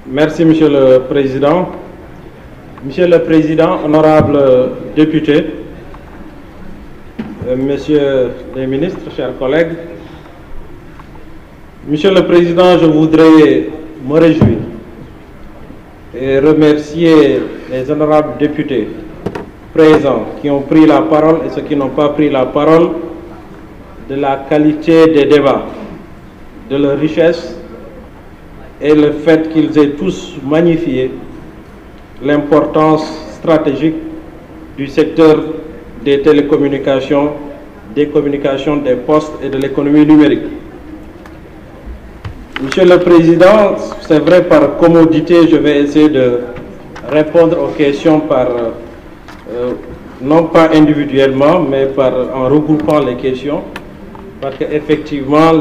Merci, Monsieur le Président. Monsieur le Président, honorables députés, Messieurs les ministres, chers collègues, Monsieur le Président, je voudrais me réjouir et remercier les honorables députés présents qui ont pris la parole et ceux qui n'ont pas pris la parole de la qualité des débats, de leur richesse et le fait qu'ils aient tous magnifié l'importance stratégique du secteur des télécommunications, des communications, des postes et de l'économie numérique. Monsieur le Président, c'est vrai, par commodité, je vais essayer de répondre aux questions non pas individuellement, mais en regroupant les questions, parce qu'effectivement,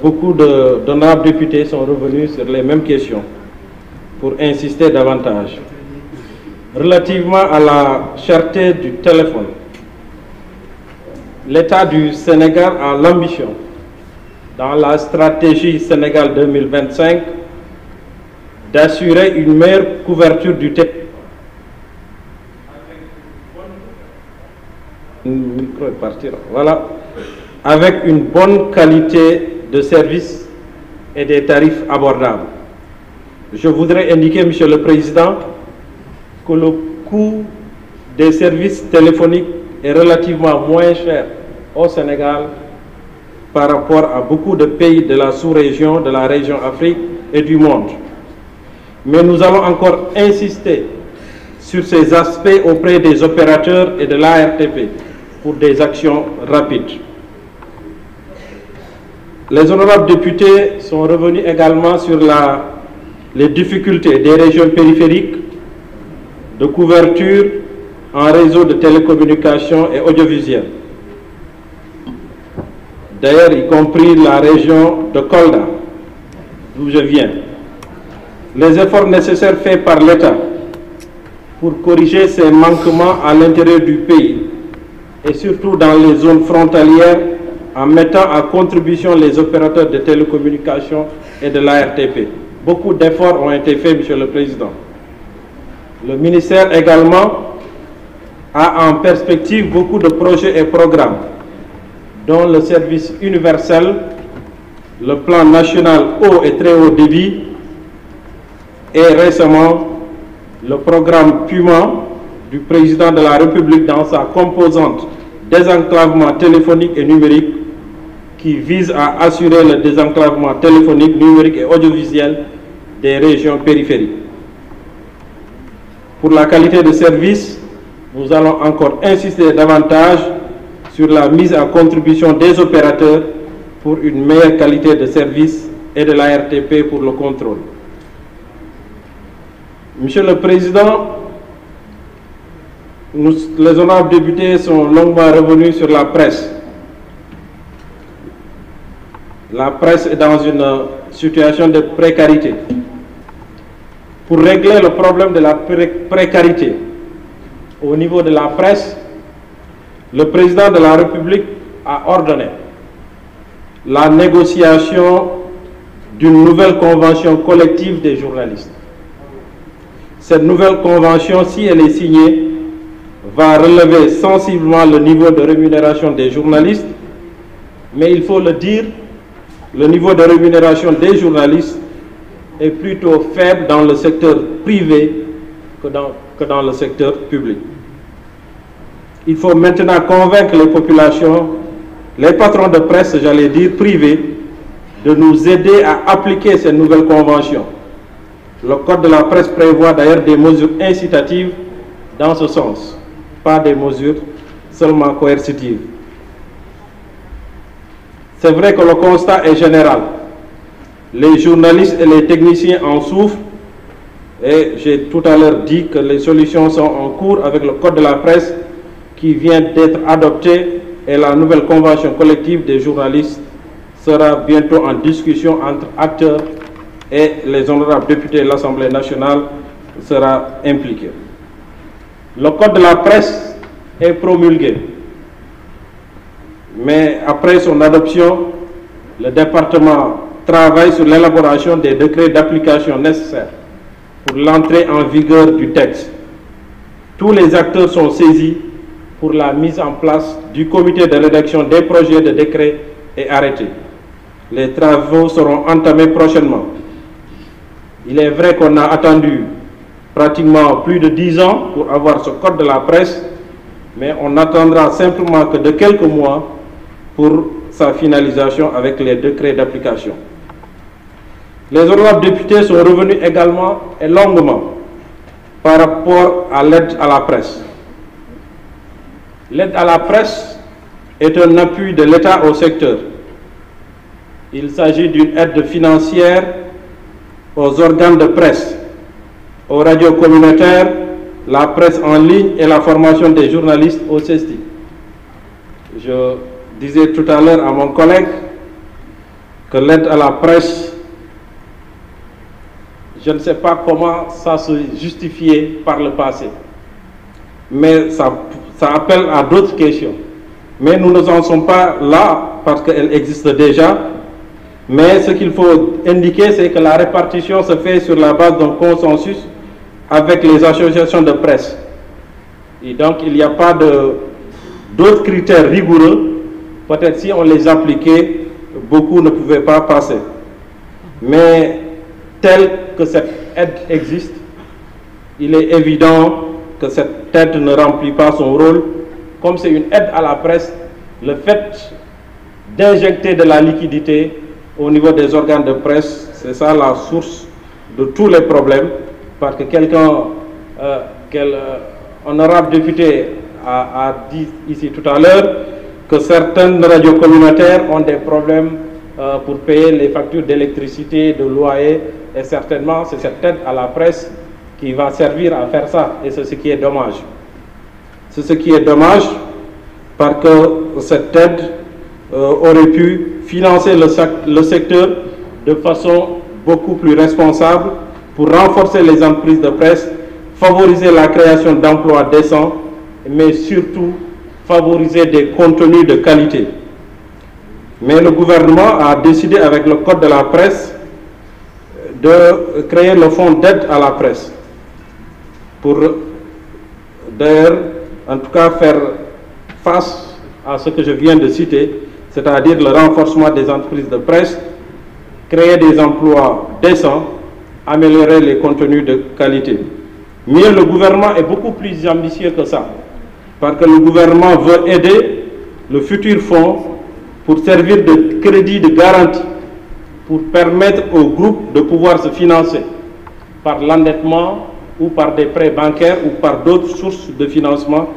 beaucoup d'honorables députés sont revenus sur les mêmes questions pour insister davantage. Relativement à la cherté du téléphone, l'État du Sénégal a l'ambition, dans la stratégie Sénégal 2025, d'assurer une meilleure couverture du téléphone. Voilà, avec une bonne qualité de service et des tarifs abordables. Je voudrais indiquer, Monsieur le Président, que le coût des services téléphoniques est relativement moins cher au Sénégal par rapport à beaucoup de pays de la sous-région, de la région Afrique et du monde. Mais nous allons encore insister sur ces aspects auprès des opérateurs et de l'ARTP pour des actions rapides. Les honorables députés sont revenus également sur les difficultés des régions périphériques de couverture en réseau de télécommunications et audiovisuel. D'ailleurs, y compris la région de Kolda, d'où je viens. Les efforts nécessaires faits par l'État pour corriger ces manquements à l'intérieur du pays et surtout dans les zones frontalières en mettant à contribution les opérateurs de télécommunications et de l'ARTP. Beaucoup d'efforts ont été faits, Monsieur le Président. Le ministère également a en perspective beaucoup de projets et programmes, dont le service universel, le plan national haut et très haut débit et récemment le programme Puma du président de la République dans sa composante désenclavement téléphonique et numérique qui vise à assurer le désenclavement téléphonique, numérique et audiovisuel des régions périphériques. Pour la qualité de service, nous allons encore insister davantage sur la mise à contribution des opérateurs pour une meilleure qualité de service et de l'ARTP pour le contrôle. Monsieur le Président, les honorables députés sont longuement revenus sur la presse. La presse est dans une situation de précarité. Pour régler le problème de la précarité au niveau de la presse, le président de la République a ordonné la négociation d'une nouvelle convention collective des journalistes. Cette nouvelle convention, si elle est signée, va relever sensiblement le niveau de rémunération des journalistes, mais il faut le dire, le niveau de rémunération des journalistes est plutôt faible dans le secteur privé que dans le secteur public. Il faut maintenant convaincre les populations, les patrons de presse, j'allais dire privés, de nous aider à appliquer cette nouvelle convention. Le Code de la presse prévoit d'ailleurs des mesures incitatives dans ce sens, pas des mesures seulement coercitives. C'est vrai que le constat est général. Les journalistes et les techniciens en souffrent et j'ai tout à l'heure dit que les solutions sont en cours avec le Code de la presse qui vient d'être adopté et la nouvelle convention collective des journalistes sera bientôt en discussion entre acteurs et les honorables députés de l'Assemblée nationale sera impliqué. Le Code de la presse est promulgué, mais après son adoption, le département travaille sur l'élaboration des décrets d'application nécessaires pour l'entrée en vigueur du texte. Tous les acteurs sont saisis pour la mise en place du comité de rédaction des projets de décrets et arrêtés. Les travaux seront entamés prochainement. Il est vrai qu'on a attendu pratiquement plus de 10 ans pour avoir ce code de la presse, mais on attendra simplement que de quelques mois pour sa finalisation avec les décrets d'application. Les honorables députés sont revenus également et longuement par rapport à l'aide à la presse. L'aide à la presse est un appui de l'État au secteur. Il s'agit d'une aide financière aux organes de presse, aux radios communautaires, la presse en ligne et la formation des journalistes au CESTI. Je disais tout à l'heure à mon collègue que l'aide à la presse, je ne sais pas comment ça se justifiait par le passé, mais ça appelle à d'autres questions. Mais nous n'en sommes pas là parce qu'elle existe déjà. Mais ce qu'il faut indiquer, c'est que la répartition se fait sur la base d'un consensus avec les associations de presse. Et donc, il n'y a pas d'autres critères rigoureux. Peut-être si on les appliquait, beaucoup ne pouvaient pas passer. Mais tel que cette aide existe, il est évident que cette aide ne remplit pas son rôle. Comme c'est une aide à la presse, le fait d'injecter de la liquidité au niveau des organes de presse, c'est ça la source de tous les problèmes, parce que quel honorable député a dit ici tout à l'heure que certaines radios communautaires ont des problèmes pour payer les factures d'électricité, de loyer, et certainement c'est cette aide à la presse qui va servir à faire ça, et c'est ce qui est dommage. C'est ce qui est dommage, parce que cette aide aurait pu financer le secteur de façon beaucoup plus responsable pour renforcer les entreprises de presse, favoriser la création d'emplois décents, mais surtout favoriser des contenus de qualité. Mais le gouvernement a décidé avec le code de la presse de créer le fonds d'aide à la presse pour d'ailleurs en tout cas faire face à ce que je viens de citer, c'est-à-dire le renforcement des entreprises de presse, créer des emplois décents, améliorer les contenus de qualité. Mais le gouvernement est beaucoup plus ambitieux que ça, parce que le gouvernement veut aider le futur fonds pour servir de crédit de garantie, pour permettre au groupe de pouvoir se financer par l'endettement ou par des prêts bancaires ou par d'autres sources de financement,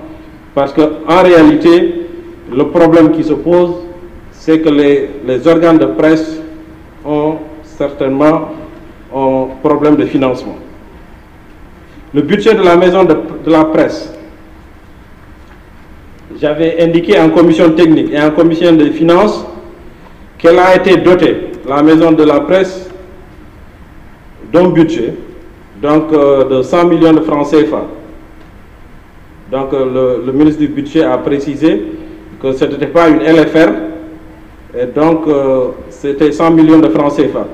parce qu'en réalité, le problème qui se pose, c'est que les organes de presse ont certainement un problème de financement. Le budget de la maison de la presse, j'avais indiqué en commission technique et en commission des finances qu'elle a été dotée, la maison de la presse, d'un budget donc, de 100 millions de francs CFA. Donc le ministre du budget a précisé que ce n'était pas une LFR, et donc c'était 100 millions de francs CFA.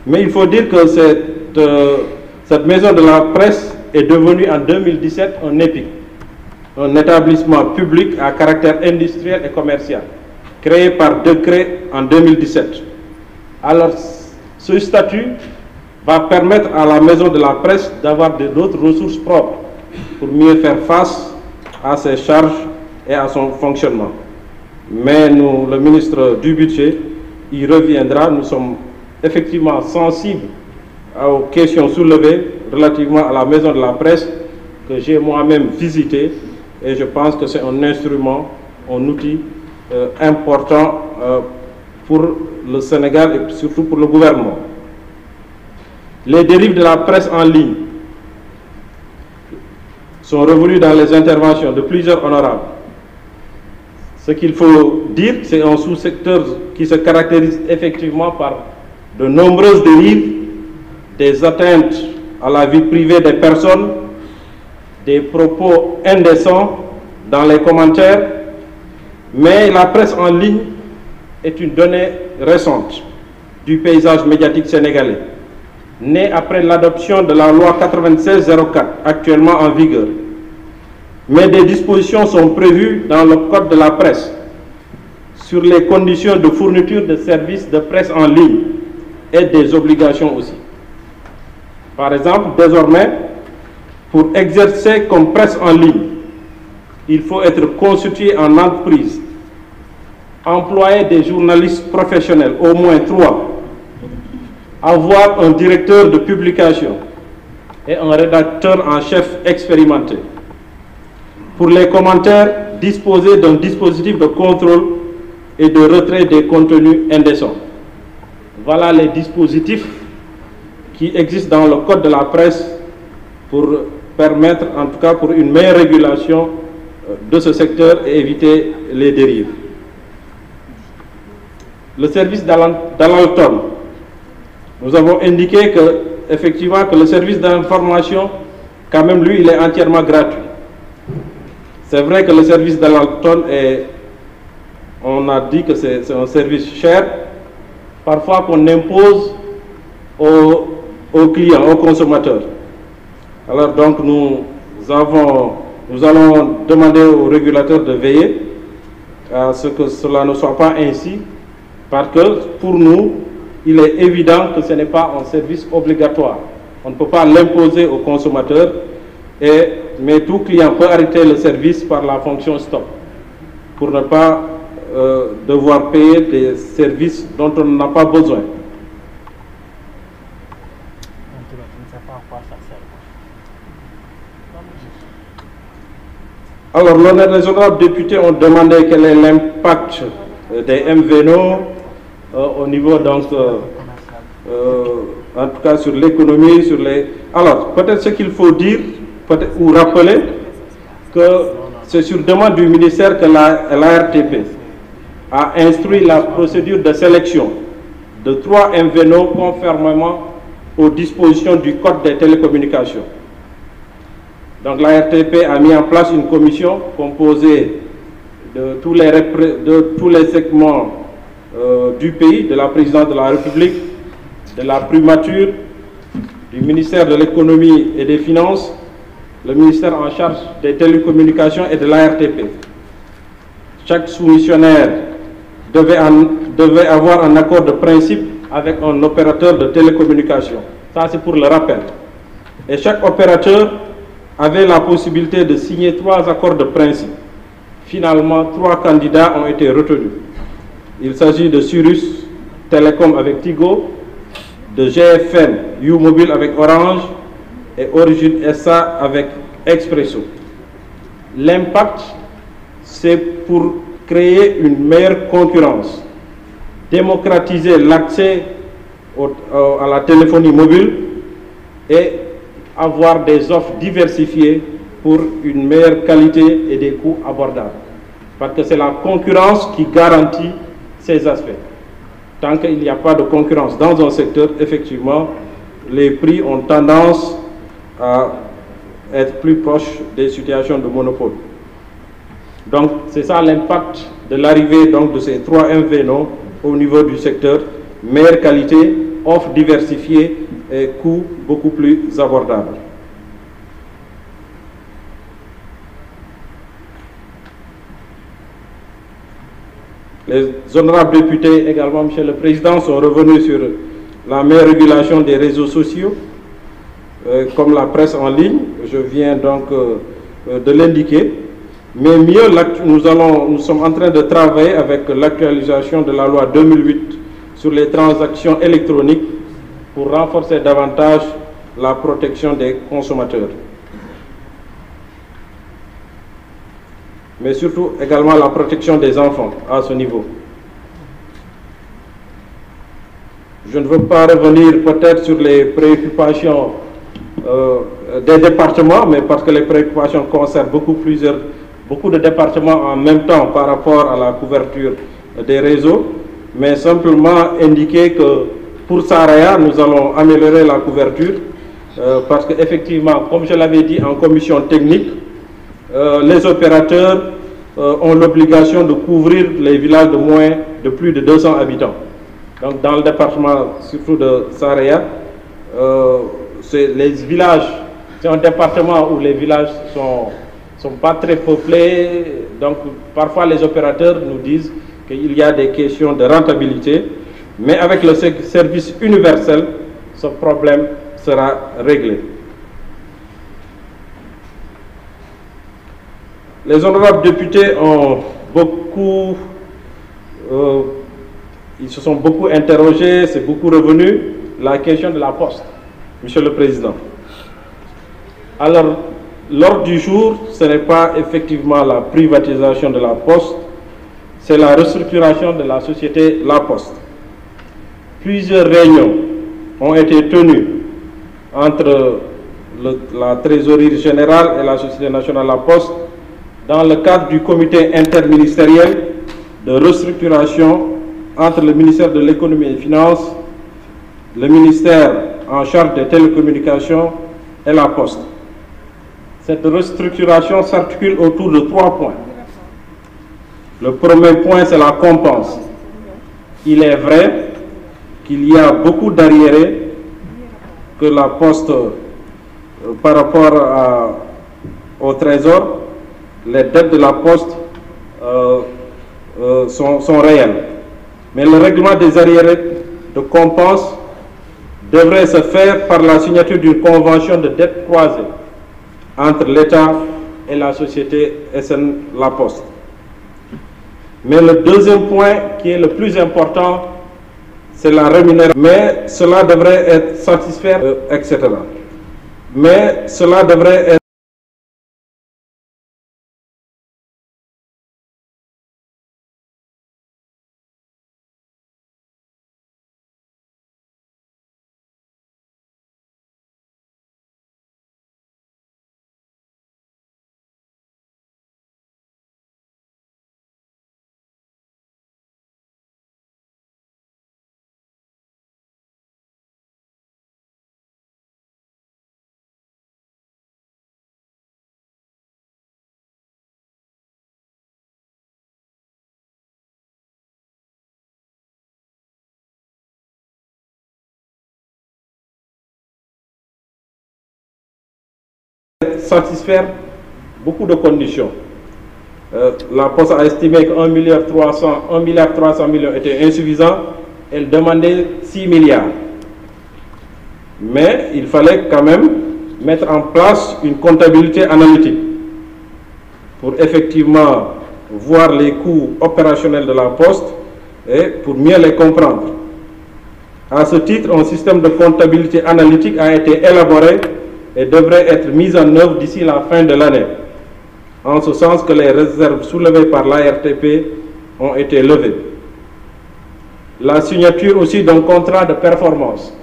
Mais il faut dire que cette maison de la presse est devenue en 2017 un EPIC, un établissement public à caractère industriel et commercial, créé par décret en 2017. Alors ce statut va permettre à la maison de la presse d'avoir d'autres ressources propres pour mieux faire face à ses charges et à son fonctionnement. Mais nous, le ministre du budget, y reviendra. Nous sommes effectivement sensibles aux questions soulevées relativement à la maison de la presse que j'ai moi-même visité, et je pense que c'est un instrument, un outil important pour le Sénégal et surtout pour le gouvernement. Les dérives de la presse en ligne sont revenues dans les interventions de plusieurs honorables. Ce qu'il faut dire, c'est un sous-secteur qui se caractérise effectivement par de nombreuses dérives, des atteintes à la vie privée des personnes, des propos indécents dans les commentaires, mais la presse en ligne est une donnée récente. du paysage médiatique sénégalais, né après l'adoption de la loi 96-04, actuellement en vigueur. Mais des dispositions sont prévues dans le Code de la presse sur les conditions de fourniture de services de presse en ligne et des obligations aussi. Par exemple, désormais, pour exercer comme presse en ligne, il faut être constitué en entreprise, employer des journalistes professionnels, au moins 3, avoir un directeur de publication et un rédacteur en chef expérimenté. Pour les commentaires, disposer d'un dispositif de contrôle et de retrait des contenus indécents. Voilà les dispositifs qui existent dans le Code de la presse pour permettre, en tout cas pour une meilleure régulation de ce secteur et éviter les dérives. Le service d'Alalton, nous avons indiqué que, effectivement, que le service d'information, quand même, lui, il est entièrement gratuit. C'est vrai que le service d'Alalton est, on a dit que c'est un service cher, parfois qu'on impose aux clients, aux consommateurs. Alors donc nous allons demander aux régulateurs de veiller à ce que cela ne soit pas ainsi, parce que pour nous, il est évident que ce n'est pas un service obligatoire. On ne peut pas l'imposer aux consommateurs, mais tout client peut arrêter le service par la fonction stop, pour ne pas devoir payer des services dont on n'a pas besoin. Alors, les honorables députés ont demandé quel est l'impact des MVNO au niveau, donc, en tout cas sur l'économie, sur les... Alors, peut-être ce qu'il faut dire, ou rappeler, que c'est sur demande du ministère que l'ARTP a instruit la procédure de sélection de 3 MVNO conformément aux dispositions du Code des télécommunications. Donc la RTP a mis en place une commission composée de tous les segments du pays, de la présidence de la République, de la primature, du ministère de l'économie et des finances, le ministère en charge des télécommunications et de la RTP. Chaque soumissionnaire devait avoir un accord de principe avec un opérateur de télécommunications. Ça, c'est pour le rappel. Et chaque opérateur avait la possibilité de signer 3 accords de principe. Finalement, 3 candidats ont été retenus. Il s'agit de Sirius Telecom avec Tigo, de GFM U-Mobile avec Orange et Origine SA avec Expresso. L'impact, c'est pour créer une meilleure concurrence, démocratiser l'accès à la téléphonie mobile et avoir des offres diversifiées pour une meilleure qualité et des coûts abordables. Parce que c'est la concurrence qui garantit ces aspects. Tant qu'il n'y a pas de concurrence dans un secteur, effectivement, les prix ont tendance à être plus proches des situations de monopole. Donc, c'est ça l'impact de l'arrivée de ces 3 MVNO au niveau du secteur. Meilleure qualité, offres diversifiées et coûts beaucoup plus abordables. Les honorables députés également, Monsieur le Président, sont revenus sur la meilleure régulation des réseaux sociaux, comme la presse en ligne. Je viens donc de l'indiquer. Mais mieux, nous sommes en train de travailler avec l'actualisation de la loi 2008 sur les transactions électroniques pour renforcer davantage la protection des consommateurs. Mais surtout également la protection des enfants à ce niveau. Je ne veux pas revenir peut-être sur les préoccupations des départements, mais parce que les préoccupations concernent beaucoup de départements en même temps par rapport à la couverture des réseaux, mais simplement indiquer que pour Saraya, nous allons améliorer la couverture parce qu'effectivement, comme je l'avais dit en commission technique, les opérateurs ont l'obligation de couvrir les villages de plus de 200 habitants. Donc dans le département, surtout de Saraya, les villages, c'est un département où les villages sont pas très peuplés. Donc parfois les opérateurs nous disent qu'il y a des questions de rentabilité, mais avec le service universel, ce problème sera réglé. Les honorables députés ils se sont beaucoup interrogés, c'est beaucoup revenu, la question de la poste, Monsieur le Président. Alors, l'ordre du jour, ce n'est pas effectivement la privatisation de la poste, c'est la restructuration de la société La Poste. Plusieurs réunions ont été tenues entre la trésorerie générale et la Société nationale La Poste dans le cadre du comité interministériel de restructuration entre le ministère de l'économie et des finances, le ministère en charge des télécommunications et La Poste. Cette restructuration s'articule autour de 3 points. Le premier point, c'est la compense. Il est vrai qu'il y a beaucoup d'arriérés, que la Poste, par rapport au Trésor, les dettes de la Poste sont réelles. Mais le règlement des arriérés de compense devrait se faire par la signature d'une convention de dette croisée entre l'État et la société SN La Poste. Mais le deuxième point, qui est le plus important, c'est la rémunération. Mais cela devrait être satisfait, etc. Mais cela devrait être satisfaire beaucoup de conditions. La Poste a estimé que 1,3 milliard était insuffisant. Elle demandait 6 milliards. Mais il fallait quand même mettre en place une comptabilité analytique pour effectivement voir les coûts opérationnels de la Poste et pour mieux les comprendre. À ce titre, un système de comptabilité analytique a été élaboré et devrait être mis en œuvre d'ici la fin de l'année, en ce sens que les réserves soulevées par l'ARTP ont été levées. La signature aussi d'un contrat de performance,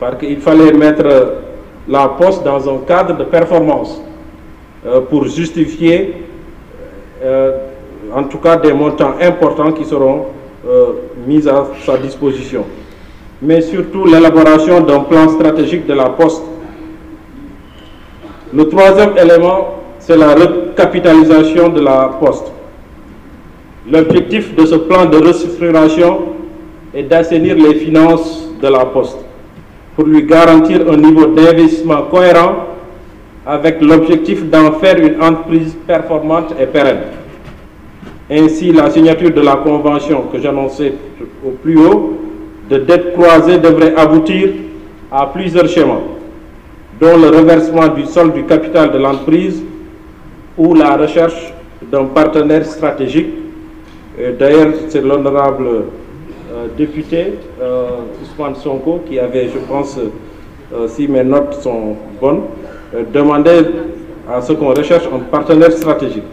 parce qu'il fallait mettre la Poste dans un cadre de performance pour justifier en tout cas des montants importants qui seront mis à sa disposition. Mais surtout l'élaboration d'un plan stratégique de la Poste. Le troisième élément, c'est la recapitalisation de la Poste. L'objectif de ce plan de restructuration est d'assainir les finances de la Poste pour lui garantir un niveau d'investissement cohérent avec l'objectif d'en faire une entreprise performante et pérenne. Ainsi, la signature de la convention que j'annonçais au plus haut de dette croisée devrait aboutir à plusieurs schémas, dont le reversement du solde du capital de l'entreprise ou la recherche d'un partenaire stratégique. D'ailleurs, c'est l'honorable député Ousmane Sonko qui avait, je pense, si mes notes sont bonnes, demandé à ce qu'on recherche un partenaire stratégique.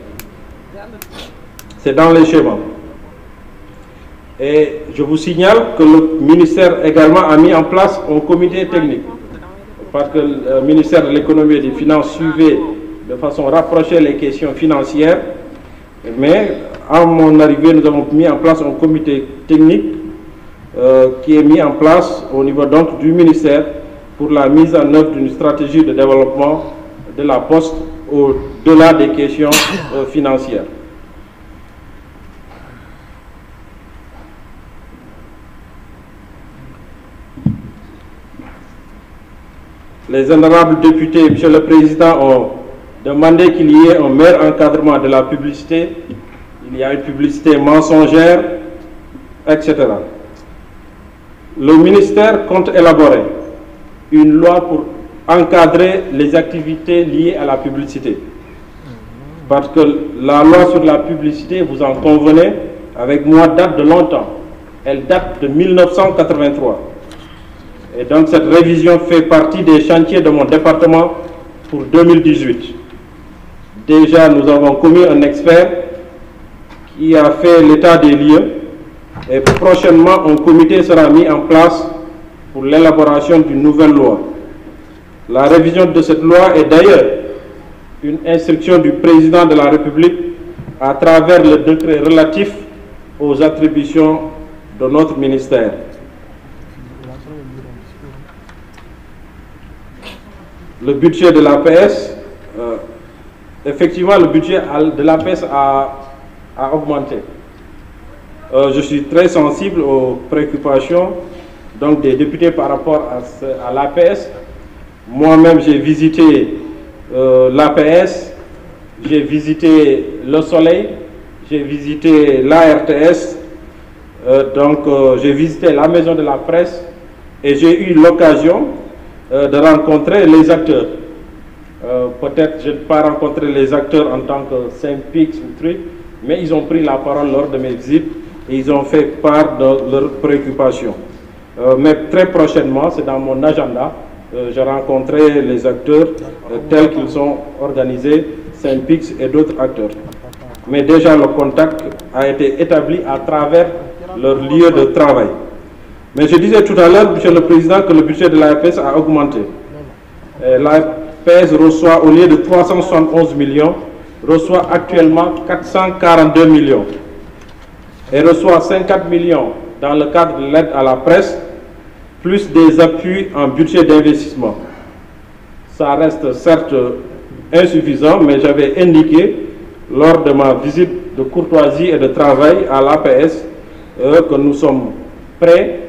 C'est dans les schémas. Et je vous signale que le ministère également a mis en place un comité technique, parce que le ministère de l'économie et des finances suivait de façon rapprochée les questions financières. Mais à mon arrivée, nous avons mis en place un comité technique qui est mis en place au niveau donc du ministère pour la mise en œuvre d'une stratégie de développement de la Poste au-delà des questions financières. les honorables députés, Monsieur le Président, ont demandé qu'il y ait un meilleur encadrement de la publicité. Il y a une publicité mensongère, etc. Le ministère compte élaborer une loi pour encadrer les activités liées à la publicité. Parce que la loi sur la publicité, vous en convenez, avec moi, date de longtemps. Elle date de 1983. Et donc cette révision fait partie des chantiers de mon département pour 2018. Déjà, nous avons commis un expert qui a fait l'état des lieux et prochainement un comité sera mis en place pour l'élaboration d'une nouvelle loi. La révision de cette loi est d'ailleurs une instruction du président de la République à travers le décret relatif aux attributions de notre ministère. Le budget de l'APS, effectivement le budget de l'APS a augmenté. Je suis très sensible aux préoccupations donc, des députés par rapport à l'APS. Moi-même j'ai visité l'APS, j'ai visité Le Soleil, j'ai visité l'ARTS, j'ai visité la Maison de la Presse et j'ai eu l'occasion de rencontrer les acteurs. Peut-être je n'ai pas rencontré les acteurs en tant que Saint-Pix ou truc, mais ils ont pris la parole lors de mes visites et ils ont fait part de leurs préoccupations. Mais très prochainement, c'est dans mon agenda, j'ai rencontré les acteurs tels qu'ils sont organisés, Saint-Pix et d'autres acteurs. Mais déjà le contact a été établi à travers leur lieu de travail. Mais je disais tout à l'heure, Monsieur le Président, que le budget de l'APS a augmenté. L'APS reçoit, au lieu de 371 millions, reçoit actuellement 442 millions. Et reçoit 50 millions dans le cadre de l'aide à la presse, plus des appuis en budget d'investissement. Ça reste certes insuffisant, mais j'avais indiqué lors de ma visite de courtoisie et de travail à l'APS que nous sommes prêts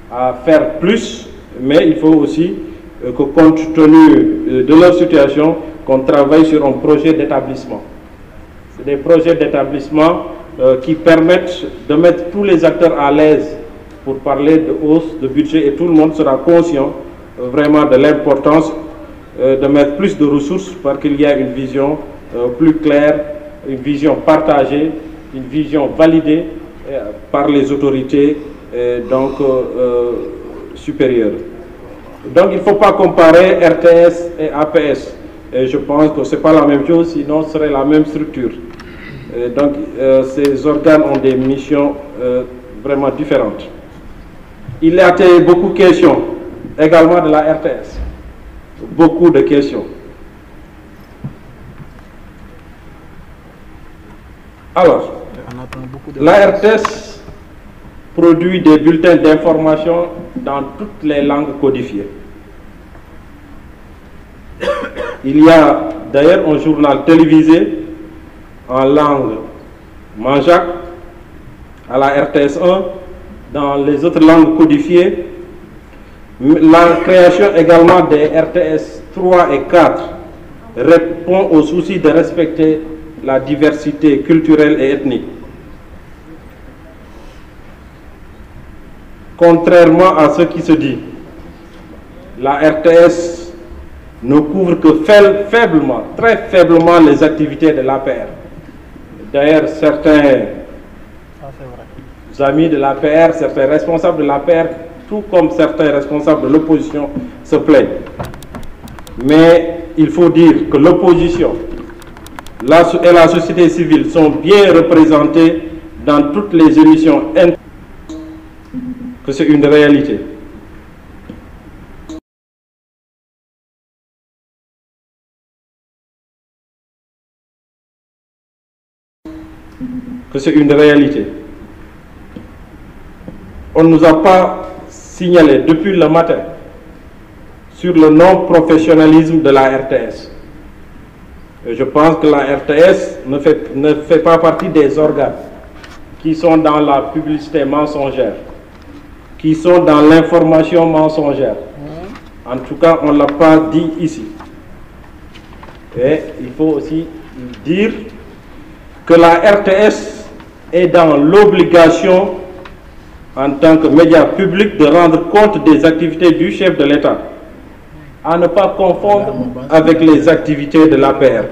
à faire plus, mais il faut aussi que compte tenu de leur situation, qu'on travaille sur un projet d'établissement. C'est des projets d'établissement qui permettent de mettre tous les acteurs à l'aise pour parler de hausse de budget et tout le monde sera conscient vraiment de l'importance de mettre plus de ressources parce qu'il y a une vision plus claire, une vision partagée, une vision validée par les autorités supérieures. Donc il ne faut pas comparer RTS et APS. Et je pense que ce n'est pas la même chose, sinon ce serait la même structure. Ces organes ont des missions vraiment différentes. Il y a été beaucoup de questions, également de la RTS. Beaucoup de questions. Alors, la RTS produit des bulletins d'information dans toutes les langues codifiées. Il y a d'ailleurs un journal télévisé en langue manjac à la RTS 1, dans les autres langues codifiées. La création également des RTS 3 et 4 répond au souci de respecter la diversité culturelle et ethnique. Contrairement à ce qui se dit, la RTS ne couvre que faiblement, très faiblement les activités de l'APR. D'ailleurs, certains amis de l'APR, certains responsables de l'APR, tout comme certains responsables de l'opposition, se plaignent. Mais il faut dire que l'opposition et la société civile sont bien représentées dans toutes les émissions, que c'est une réalité. Que c'est une réalité. On ne nous a pas signalé depuis le matin sur le non-professionnalisme de la RTS. Et je pense que la RTS ne fait pas partie des organes qui sont dans la publicité mensongère, qui sont dans l'information mensongère. En tout cas, on ne l'a pas dit ici. Et il faut aussi dire que la RTS est dans l'obligation, en tant que média public, de rendre compte des activités du chef de l'État, à ne pas confondre avec les activités de l'APR.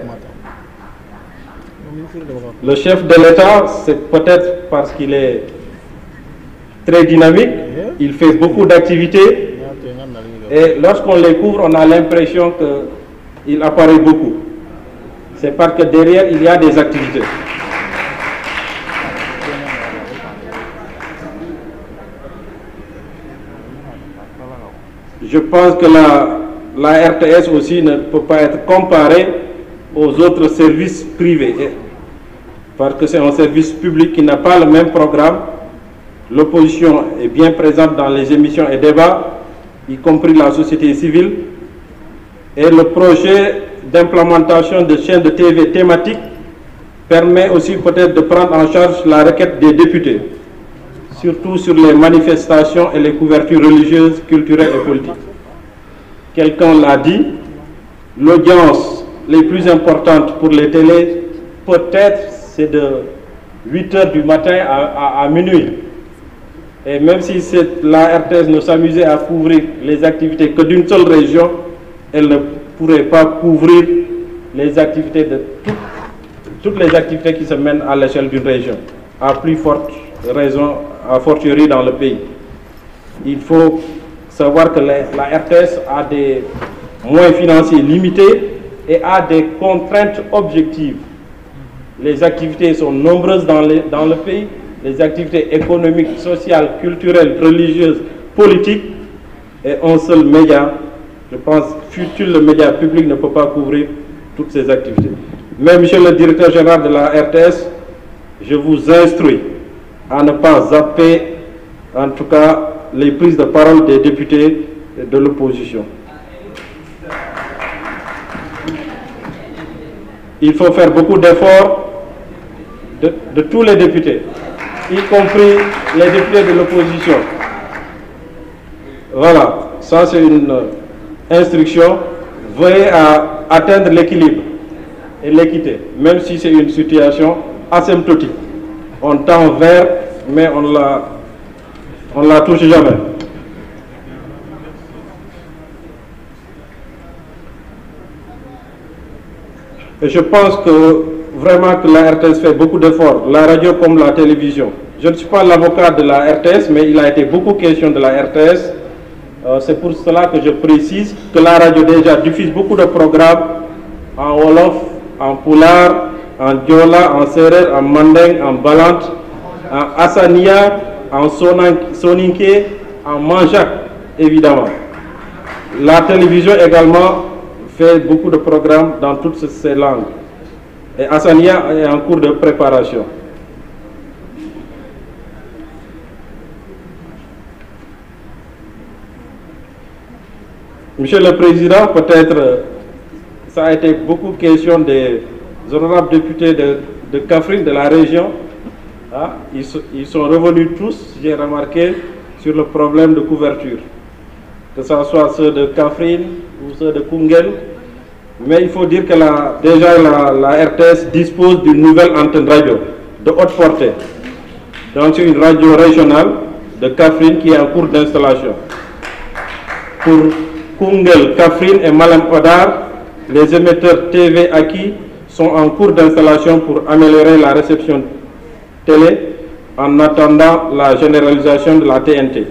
Le chef de l'État, c'est peut-être parce qu'il est très dynamique, il fait beaucoup d'activités, et lorsqu'on les couvre, on a l'impression qu'il apparaît beaucoup. C'est parce que derrière, il y a des activités. Je pense que la RTS aussi ne peut pas être comparée aux autres services privés, parce que c'est un service public qui n'a pas le même programme. L'opposition est bien présente dans les émissions et débats, y compris la société civile, et le projet d'implémentation de chaînes de TV thématiques permet aussi peut-être de prendre en charge la requête des députés, surtout sur les manifestations et les couvertures religieuses, culturelles et politiques. Quelqu'un l'a dit, l'audience les plus importantes pour les télés, peut-être c'est de 8 h du matin à minuit. Et même si la RTS ne s'amusait à couvrir les activités que d'une seule région, elle ne pourrait pas couvrir les activités de toutes les activités qui se mènent à l'échelle d'une région, à plus forte raison, à fortiori dans le pays. Il faut savoir que la RTS a des moyens financiers limités et a des contraintes objectives. Les activités sont nombreuses dans le pays, les activités économiques, sociales, culturelles, religieuses, politiques, et un seul média, je pense, futur le média public ne peut pas couvrir toutes ces activités. Mais monsieur le directeur général de la RTS, je vous instruis à ne pas zapper, en tout cas, les prises de parole des députés de l'opposition. Il faut faire beaucoup d'efforts de tous les députés, y compris les députés de l'opposition. Voilà, ça c'est une instruction. Veuillez à atteindre l'équilibre et l'équité, même si c'est une situation asymptotique. On tend vers, mais on ne la touche jamais. Et je pense que vraiment que la RTS fait beaucoup d'efforts, la radio comme la télévision. Je ne suis pas l'avocat de la RTS, mais il a été beaucoup question de la RTS. C'est pour cela que je précise que la radio déjà diffuse beaucoup de programmes en Wolof, en Pulaar, en Diola, en Serer, en Mandeng, en Balante, en Hassania, en Soninké, en Manjak, évidemment. La télévision également fait beaucoup de programmes dans toutes ces langues. Et Hassania est en cours de préparation. Monsieur le Président, peut-être ça a été beaucoup question des honorables députés de Kaffrine, de la région. Ah, ils sont revenus tous, j'ai remarqué, sur le problème de couverture. Que ce soit ceux de Kaffrine ou ceux de Koungheul. Mais il faut dire que déjà la RTS dispose d'une nouvelle antenne radio de haute portée. Donc c'est une radio régionale de Kaffrine qui est en cours d'installation. Pour Koungheul, Kaffrine et Malem Hodar, les émetteurs TV acquis sont en cours d'installation pour améliorer la réception télé en attendant la généralisation de la TNT.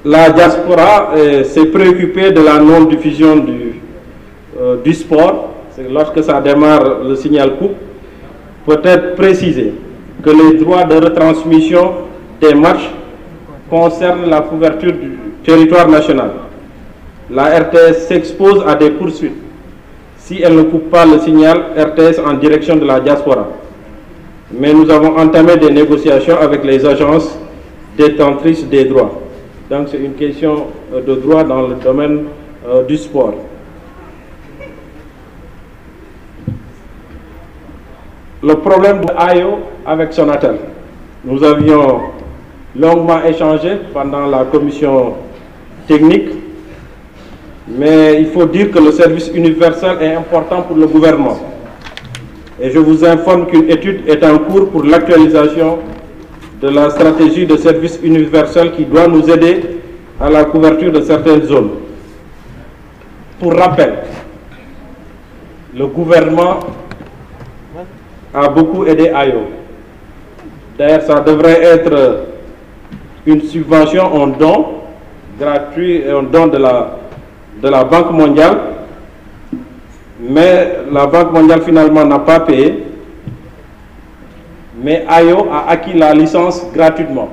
La diaspora s'est préoccupée de la non-diffusion du sport. Lorsque ça démarre, le signal coupe. Peut-être préciser que les droits de retransmission des matchs concernent la couverture du territoire national. La RTS s'expose à des poursuites si elle ne coupe pas le signal RTS en direction de la diaspora. Mais nous avons entamé des négociations avec les agences détentrices des droits. Donc c'est une question de droit dans le domaine du sport. Le problème de AYO avec Sonatel. Nous avions longuement échangé pendant la commission technique, mais il faut dire que le service universel est important pour le gouvernement. Et je vous informe qu'une étude est en cours pour l'actualisation de la stratégie de service universel qui doit nous aider à la couverture de certaines zones. Pour rappel, le gouvernement a beaucoup aidé AYO. D'ailleurs, ça devrait être une subvention en don gratuit et en don de la Banque mondiale, mais la Banque mondiale finalement n'a pas payé, mais AYO a acquis la licence gratuitement.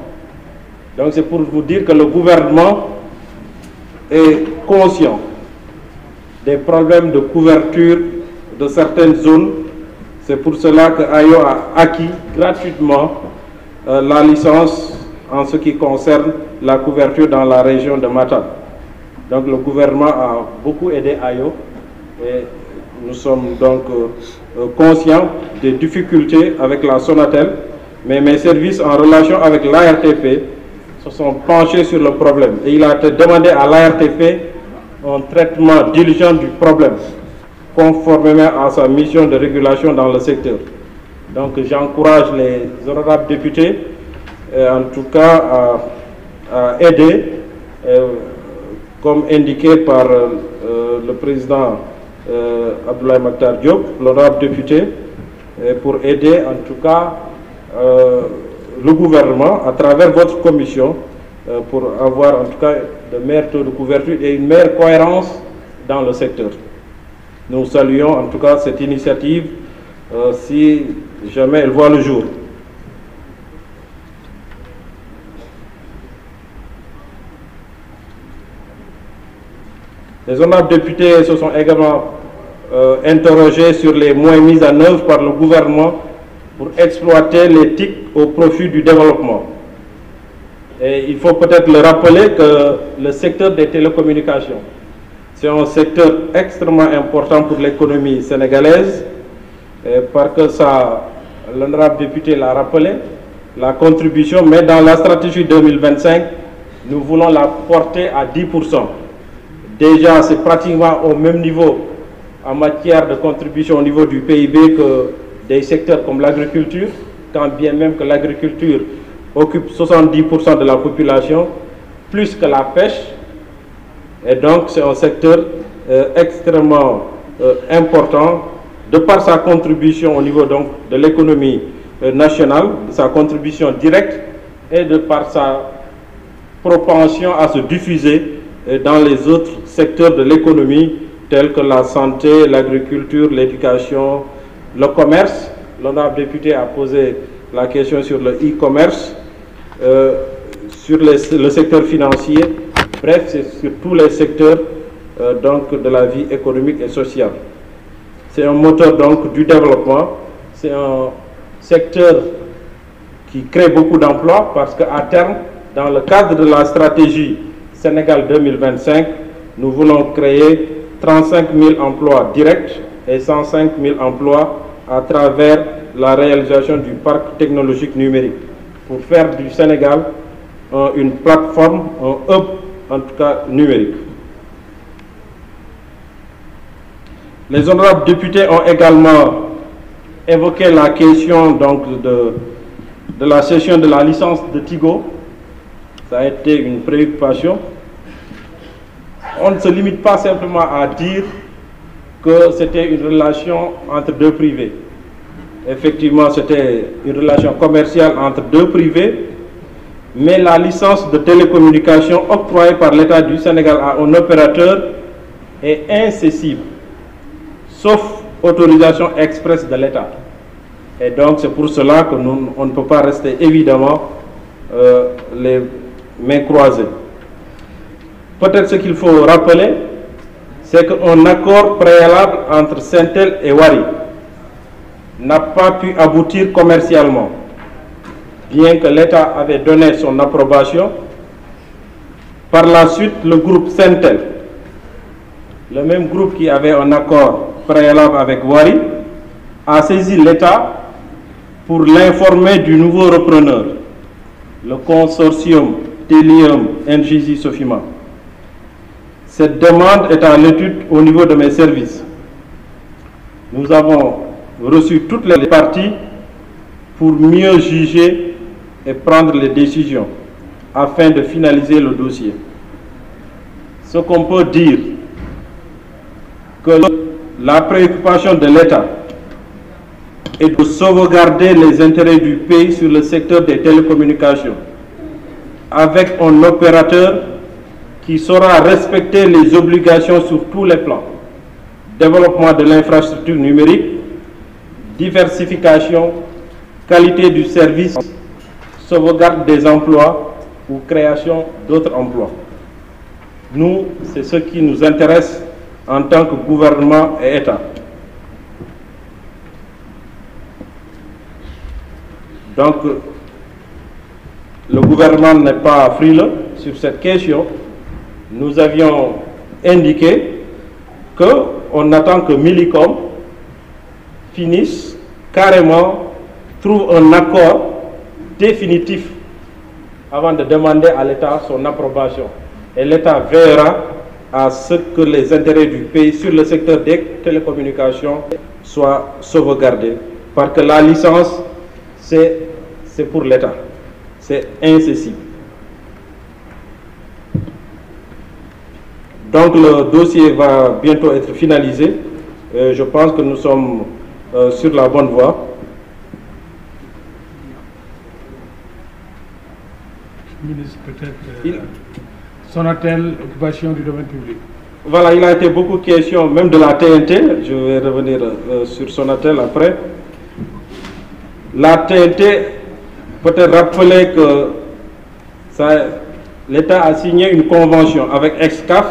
Donc c'est pour vous dire que le gouvernement est conscient des problèmes de couverture de certaines zones. C'est pour cela que AYO a acquis gratuitement la licence en ce qui concerne la couverture dans la région de Matam. Donc le gouvernement a beaucoup aidé AYO et nous sommes donc conscients des difficultés avec la Sonatel, mais mes services en relation avec l'ARTP se sont penchés sur le problème et il a été demandé à l'ARTP un traitement diligent du problème, conformément à sa mission de régulation dans le secteur. Donc j'encourage les honorables députés, en tout cas, à aider, comme indiqué par le président Abdoulaye Makhtar Diop, l'honorable député, pour aider en tout cas le gouvernement à travers votre commission pour avoir en tout cas de meilleurs taux de couverture et une meilleure cohérence dans le secteur. Nous saluons en tout cas cette initiative si jamais elle voit le jour. Les honorables députés se sont également interrogés sur les moyens mis en œuvre par le gouvernement pour exploiter les TIC au profit du développement. Et il faut peut-être le rappeler que le secteur des télécommunications, c'est un secteur extrêmement important pour l'économie sénégalaise, parce que ça, l'honorable député l'a rappelé, la contribution, mais dans la stratégie 2025, nous voulons la porter à 10%. Déjà, c'est pratiquement au même niveau en matière de contribution au niveau du PIB que des secteurs comme l'agriculture, quand bien même que l'agriculture occupe 70% de la population, plus que la pêche. Et donc, c'est un secteur extrêmement important de par sa contribution au niveau donc, de l'économie nationale, sa contribution directe et de par sa propension à se diffuser dans les autres secteurs de l'économie tels que la santé, l'agriculture, l'éducation, le commerce. L'honorable député a posé la question sur le e-commerce, sur le secteur financier, bref, c'est sur tous les secteurs donc, de la vie économique et sociale. C'est un moteur donc, du développement, c'est un secteur qui crée beaucoup d'emplois parce qu'à terme, dans le cadre de la stratégie Sénégal 2025, nous voulons créer 35 000 emplois directs et 105 000 emplois à travers la réalisation du parc technologique numérique pour faire du Sénégal une plateforme, un hub en tout cas numérique. Les honorables députés ont également évoqué la question donc, de la cession de la licence de Tigo. Ça a été une préoccupation. On ne se limite pas simplement à dire que c'était une relation entre deux privés. Effectivement, c'était une relation commerciale entre deux privés, mais la licence de télécommunication octroyée par l'État du Sénégal à un opérateur est incessible, sauf autorisation expresse de l'État. Et donc, c'est pour cela que on ne peut pas rester évidemment les mains croisées. Peut-être ce qu'il faut rappeler, c'est qu'un accord préalable entre Sentel et Wari n'a pas pu aboutir commercialement, bien que l'État avait donné son approbation. Par la suite, le groupe Sentel, le même groupe qui avait un accord préalable avec Wari, a saisi l'État pour l'informer du nouveau repreneur. le consortium Télium NGZ Sofima. Cette demande est à l'étude au niveau de mes services. Nous avons reçu toutes les parties pour mieux juger et prendre les décisions afin de finaliser le dossier. Ce qu'on peut dire, que la préoccupation de l'État est de sauvegarder les intérêts du pays sur le secteur des télécommunications avec un opérateur qui saura respecter les obligations sur tous les plans. Développement de l'infrastructure numérique, diversification, qualité du service, sauvegarde des emplois ou création d'autres emplois. Nous, c'est ce qui nous intéresse en tant que gouvernement et État. Donc, le gouvernement n'est pas frileux sur cette question. Nous avions indiqué qu'on attend que Millicom finisse carrément, trouve un accord définitif avant de demander à l'État son approbation. Et l'État veillera à ce que les intérêts du pays sur le secteur des télécommunications soient sauvegardés. Parce que la licence, c'est pour l'État. C'est incessible. Donc le dossier va bientôt être finalisé. Je pense que nous sommes sur la bonne voie. Ministre, peut-être Sonatel, occupation du domaine public. Voilà, il a été beaucoup question même de la TNT. Je vais revenir sur Sonatel après. La TNT, peut-être rappeler que l'État a signé une convention avec Excaf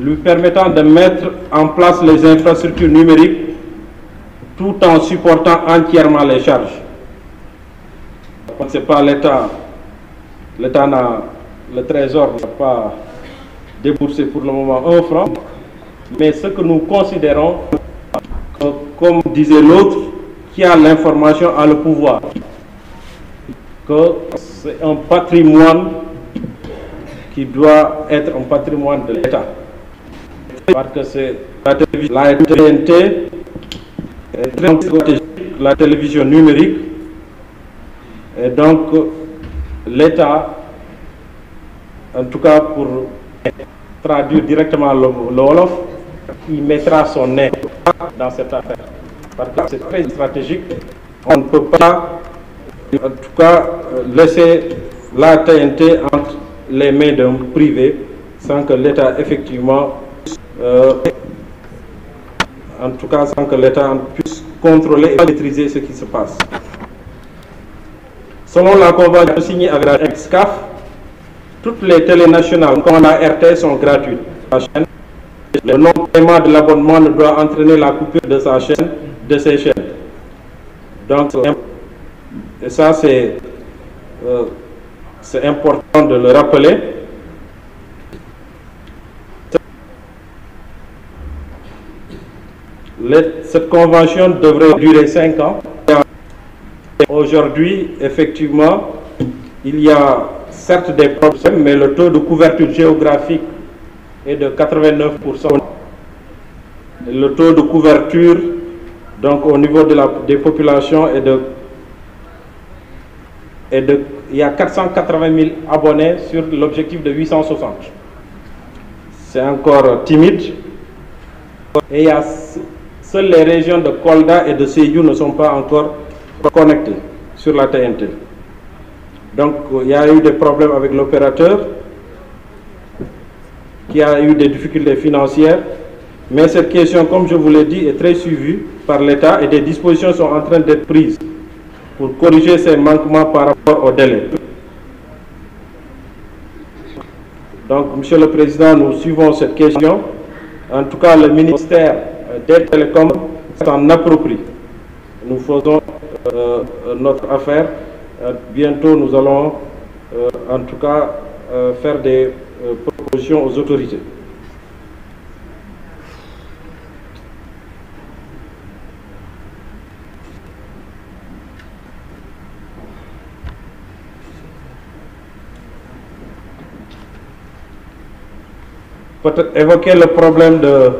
lui permettant de mettre en place les infrastructures numériques tout en supportant entièrement les charges. Ce n'est pas l'État. Le Trésor n'a pas déboursé pour le moment 1 franc, mais ce que nous considérons, comme disait l'autre, qui a l'information a le pouvoir, que c'est un patrimoine qui doit être un patrimoine de l'État. Parce que c'est la TNT, la télévision numérique, et donc l'État, en tout cas pour traduire directement le Wolof, il mettra son nez dans cette affaire. Parce que c'est très stratégique. On ne peut pas, en tout cas, laisser la TNT entre les mains d'un privé sans que l'État effectivement, en tout cas sans que l'État puisse contrôler et maîtriser ce qui se passe. Selon la convention signée avec Excaf, toutes les télés nationales comme la RT sont gratuites. Le non-paiement de l'abonnement ne doit entraîner la coupure de sa chaîne, de ses chaînes. Donc, et ça c'est important de le rappeler. Cette convention devrait durer 5 ans. Aujourd'hui, effectivement, il y a certes des problèmes, mais le taux de couverture géographique est de 89%. Le taux de couverture, donc au niveau des populations, il y a 480 000 abonnés sur l'objectif de 860. C'est encore timide. Et seules les régions de Kolda et de Sédhiou ne sont pas encore connectées sur la TNT. Donc il y a eu des problèmes avec l'opérateur qui a eu des difficultés financières. Mais cette question, comme je vous l'ai dit, est très suivie par l'État et des dispositions sont en train d'être prises pour corriger ces manquements par rapport au délai. Donc, Monsieur le Président, nous suivons cette question. En tout cas, le ministère des Télécoms s'en approprie. Nous faisons notre affaire. Bientôt, nous allons, en tout cas, faire des propositions aux autorités. peut-être évoquer le problème de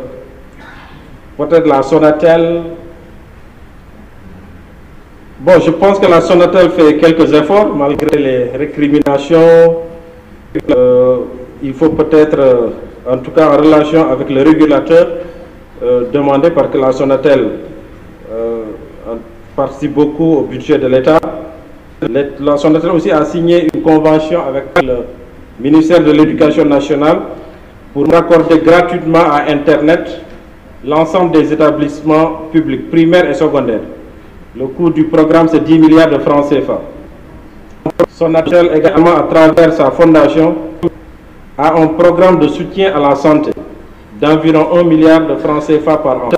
peut-être la Sonatel. Bon, je pense que la Sonatel fait quelques efforts malgré les récriminations. Il faut peut-être, en tout cas en relation avec le régulateur, demander parce que la Sonatel participe beaucoup au budget de l'État. La Sonatel aussi a signé une convention avec le ministère de l'Éducation nationale pour accorder gratuitement à Internet l'ensemble des établissements publics, primaires et secondaires. Le coût du programme, c'est 10 milliards de francs CFA. Sonatel également, à travers sa fondation, a un programme de soutien à la santé d'environ 1 milliard de francs CFA par an.